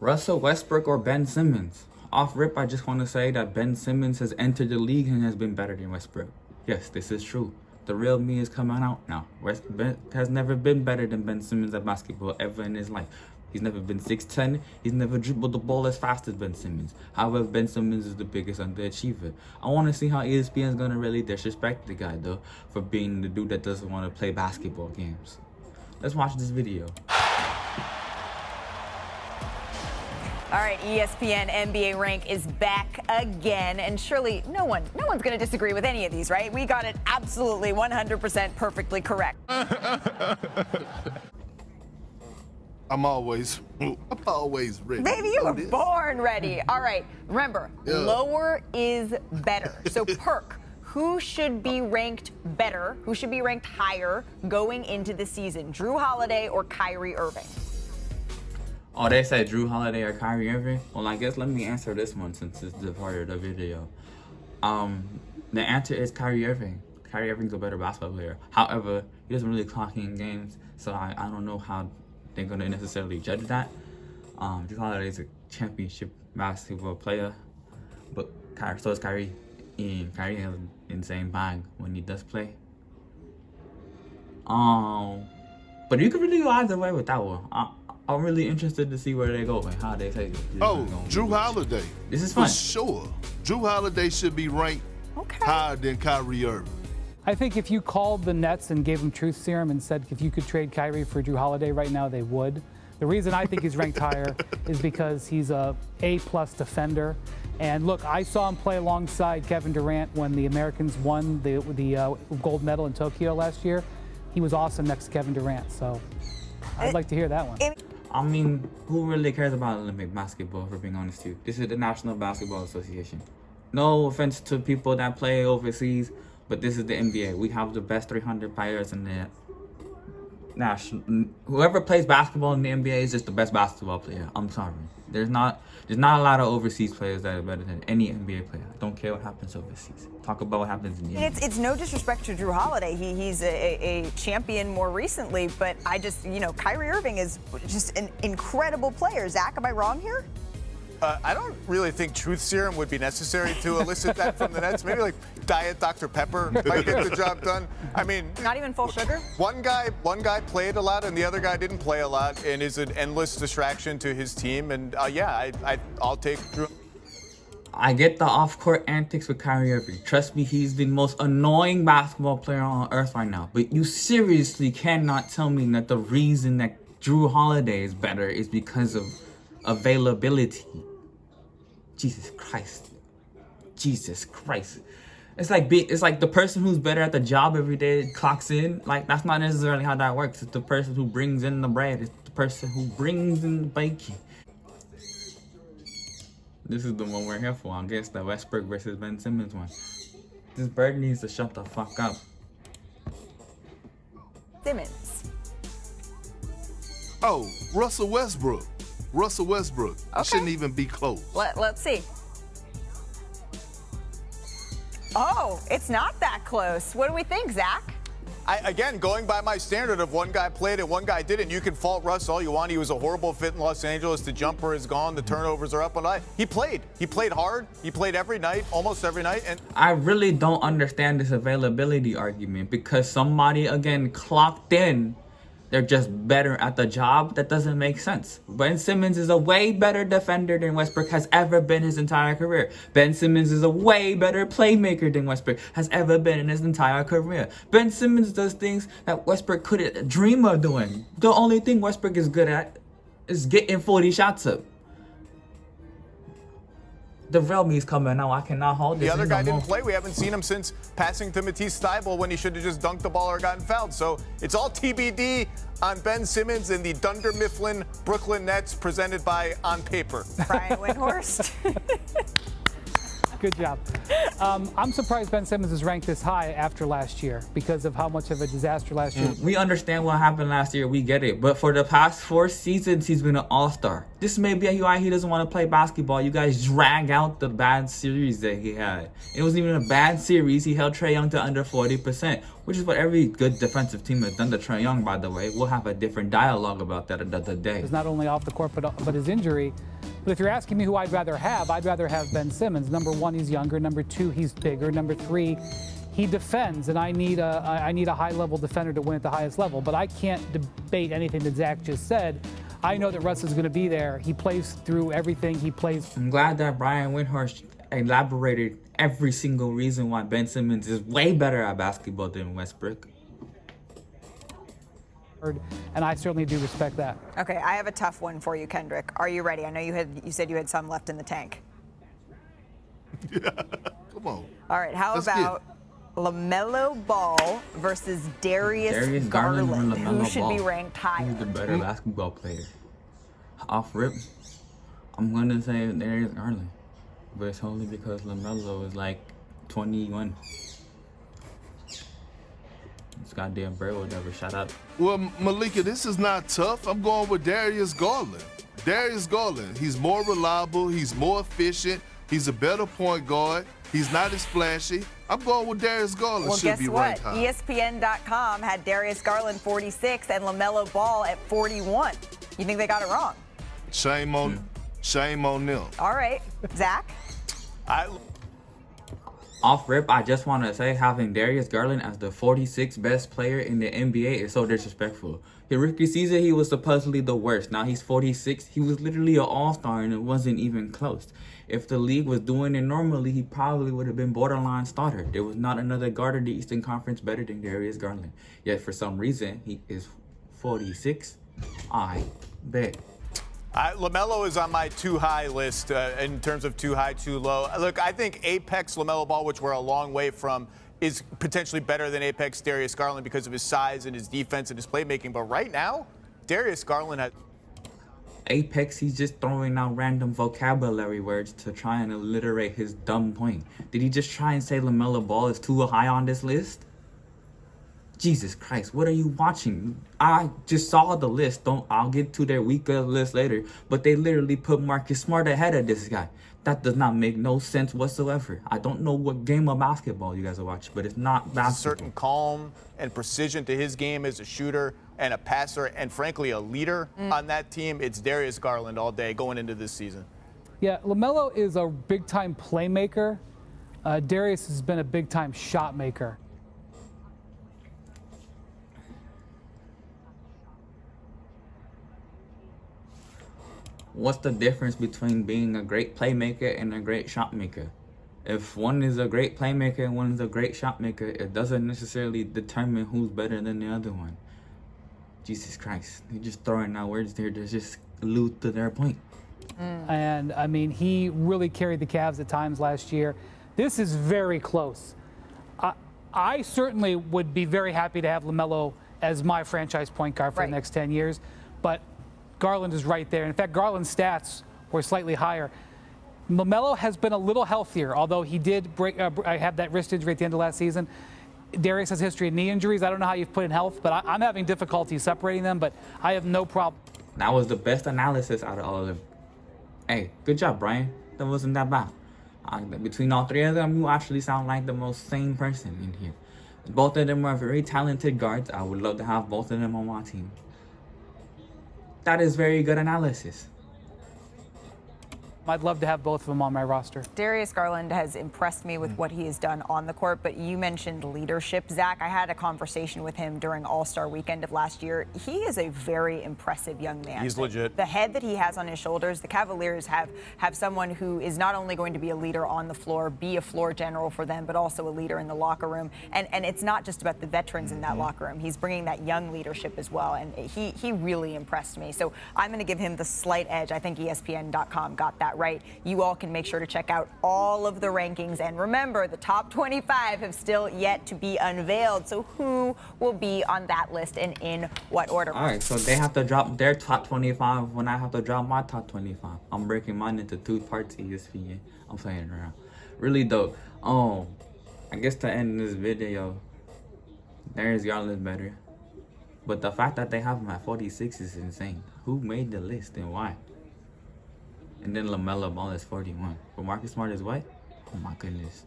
Russell Westbrook or Ben Simmons? Off rip, I just want to say that Ben Simmons has entered the league and has been better than Westbrook. Yes, this is true. The real me is coming out now. Ben has never been better than Ben Simmons at basketball ever in his life. He's never been 6'10". He's never dribbled the ball as fast as Ben Simmons. However, Ben Simmons is the biggest underachiever. I want to see how ESPN is going to really disrespect the guy, though, for being the dude that doesn't want to play basketball games. Let's watch this video. All right, ESPN NBARank is back again, and surely no one's going to disagree with any of these, right? We got it absolutely 100% perfectly correct. I'm always ready. Baby, you were born ready. All right, remember, lower is better. So Perk, who should be ranked better, who should be ranked higher going into the season? Drew Holiday or Kyrie Irving? Oh, they said Drew Holiday or Kyrie Irving? Well, I guess let me answer this one since it's the part of the video. The answer is Kyrie Irving. Kyrie Irving's a better basketball player. However, he doesn't really clock in games, so I don't know how they're going to necessarily judge that. Drew Holiday is a championship basketball player, but so is Kyrie. And Kyrie has an insane bag when he does play. But you could really go either way with that one. I'm really interested to see where they go and how they take it. Drew Holiday. This is fun. For sure. Drew Holiday should be ranked higher than Kyrie Irving. I think if you called the Nets and gave them truth serum and said if you could trade Kyrie for Drew Holiday right now, they would. The reason I think he's ranked higher is because he's a A-plus defender. And look, I saw him play alongside Kevin Durant when the Americans won the gold medal in Tokyo last year. He was awesome next to Kevin Durant, so I'd like to hear that one. I mean, who really cares about Olympic basketball, for being honest with you? This is the National Basketball Association. No offense to people that play overseas, but this is the NBA. We have the best 300 players in the national. Whoever plays basketball in the NBA is just the best basketball player. I'm sorry. There's not a lot of overseas players that are better than any NBA player. I don't care what happens overseas. Talk about what happens in the NBA. It's no disrespect to Drew Holiday. He's a champion more recently, but Kyrie Irving is just an incredible player. Zach, am I wrong here? I don't really think truth serum would be necessary to elicit that from the Nets. Maybe like Diet Dr. Pepper might get the job done. I mean, not even full sugar? One guy played a lot and the other guy didn't play a lot and is an endless distraction to his team. And I'll take Drew. I get the off-court antics with Kyrie Irving. Trust me, he's the most annoying basketball player on earth right now. But you seriously cannot tell me that the reason that Drew Holiday is better is because of availability. Jesus Christ. It's like the person who's better at the job every day clocks in. Like, that's not necessarily how that works. It's the person who brings in the bread. It's the person who brings in the bacon. This is the one we're here for. I guess the Westbrook versus Ben Simmons one. This bird needs to shut the fuck up. Simmons. Oh, Russell Westbrook. He shouldn't even be close. Let's see. Oh, it's not that close. What do we think, Zach? Again, going by my standard of one guy played and one guy didn't, you can fault Russ all you want. He was a horrible fit in Los Angeles. The jumper is gone. The turnovers are up. He played. He played hard. He played every night, almost every night. And I really don't understand this availability argument because somebody, again, clocked in. They're just better at the job. That doesn't make sense. Ben Simmons is a way better defender than Westbrook has ever been his entire career. Ben Simmons is a way better playmaker than Westbrook has ever been in his entire career. Ben Simmons does things that Westbrook couldn't dream of doing. The only thing Westbrook is good at is getting 40 shots up. The real me's coming now. I cannot hold this. The other guy didn't play. We haven't seen him since passing to Matisse Thybulle when he should have just dunked the ball or gotten fouled. So it's all TBD on Ben Simmons and the Dunder Mifflin Brooklyn Nets presented by On Paper. Brian Windhorst. Good job. I'm surprised Ben Simmons is ranked this high after last year because of how much of a disaster last year. We understand what happened last year. We get it. But for the past 4 seasons, he's been an all-star. This may be why he doesn't want to play basketball. You guys drag out the bad series that he had. It wasn't even a bad series. He held Trae Young to under 40%, which is what every good defensive team has done to Trae Young, by the way. We'll have a different dialogue about that another day. It's not only off the court, but his injury. But if you're asking me who I'd rather have Ben Simmons. Number 1, he's younger. Number 2, he's bigger. Number 3, he defends, and I need a high-level defender to win at the highest level. But I can't debate anything that Zach just said. I know that Russ is going to be there. He plays through everything. He plays. I'm glad that Brian Windhorst elaborated every single reason why Ben Simmons is way better at basketball than Westbrook. And I certainly do respect that. Okay, I have a tough one for you, Kendrick. Are you ready? I know you said you had some left in the tank. Yeah, come on. All right, how Let's about LaMelo Ball versus Darius Garland? Who should be ranked higher? Who's the better basketball player? Off rip, I'm going to say Darius Garland. But it's only because LaMelo is like 21. This goddamn bird will never shut up. Well, Malika, this is not tough. I'm going with Darius Garland. Darius Garland, he's more reliable. He's more efficient. He's a better point guard. He's not as flashy. I'm going with Darius Garland. Well, should guess be what? ranked high. ESPN.com had Darius Garland 46 and LaMelo Ball at 41. You think they got it wrong? Shame on them. All right, Zach? Off rip, I just want to say having Darius Garland as the 46th best player in the NBA is so disrespectful. His rookie season, he was supposedly the worst. Now he's 46. He was literally an all-star and it wasn't even close. If the league was doing it normally, he probably would have been borderline starter. There was not another guard in the Eastern Conference better than Darius Garland. Yet for some reason, he is 46. I bet. LaMelo is on my too high list in terms of too high, too low. Look, I think Apex LaMelo Ball, which we're a long way from, is potentially better than Apex Darius Garland because of his size and his defense and his playmaking. But right now, Darius Garland has. Apex, he's just throwing out random vocabulary words to try and alliterate his dumb point. Did he just try and say LaMelo Ball is too high on this list? Jesus Christ, what are you watching? I just saw the list. I'll get to their weaker list later. But they literally put Marcus Smart ahead of this guy. That does not make no sense whatsoever. I don't know what game of basketball you guys are watching, but it's not basketball. A certain calm and precision to his game as a shooter and a passer and, frankly, a leader on that team. It's Darius Garland all day going into this season. Yeah, LaMelo is a big-time playmaker. Darius has been a big-time shot maker. What's the difference between being a great playmaker and a great shot maker? If one is a great playmaker and one is a great shot maker, it doesn't necessarily determine who's better than the other one. Jesus Christ. They're just throwing out words there to just allude to their point. And, I mean, he really carried the Cavs at times last year. This is very close. I certainly would be very happy to have LaMelo as my franchise point guard for the next 10 years. But Garland is right there. In fact, Garland's stats were slightly higher. LaMelo has been a little healthier, although he did have that wrist injury at the end of last season. Darius has a history of knee injuries. I don't know how you've put in health, but I'm having difficulty separating them, but I have no problem. That was the best analysis out of all of them. Hey, good job, Brian. That wasn't that bad. Between all three of them, you actually sound like the most sane person in here. Both of them are very talented guards. I would love to have both of them on my team. That is very good analysis. I'd love to have both of them on my roster. Darius Garland has impressed me with what he has done on the court, but you mentioned leadership, Zach. I had a conversation with him during All-Star Weekend of last year. He is a very impressive young man. He's legit. The head that he has on his shoulders, the Cavaliers have someone who is not only going to be a leader on the floor, be a floor general for them, but also a leader in the locker room. And it's not just about the veterans in that locker room. He's bringing that young leadership as well, and he really impressed me. So I'm going to give him the slight edge. I think ESPN.com got that right. You all can make sure to check out all of the rankings. And remember, the top 25 have still yet to be unveiled. So who will be on that list and in what order? All right, so they have to drop their top 25 when I have to drop my top 25. I'm breaking mine into two parts, ESPN. I'm playing around. Really though, I guess to end this video, Darius Garland better. But the fact that they have him at 46 is insane. Who made the list and why? And then LaMelo Ball is 41. But Marcus Smart is what? Oh my goodness.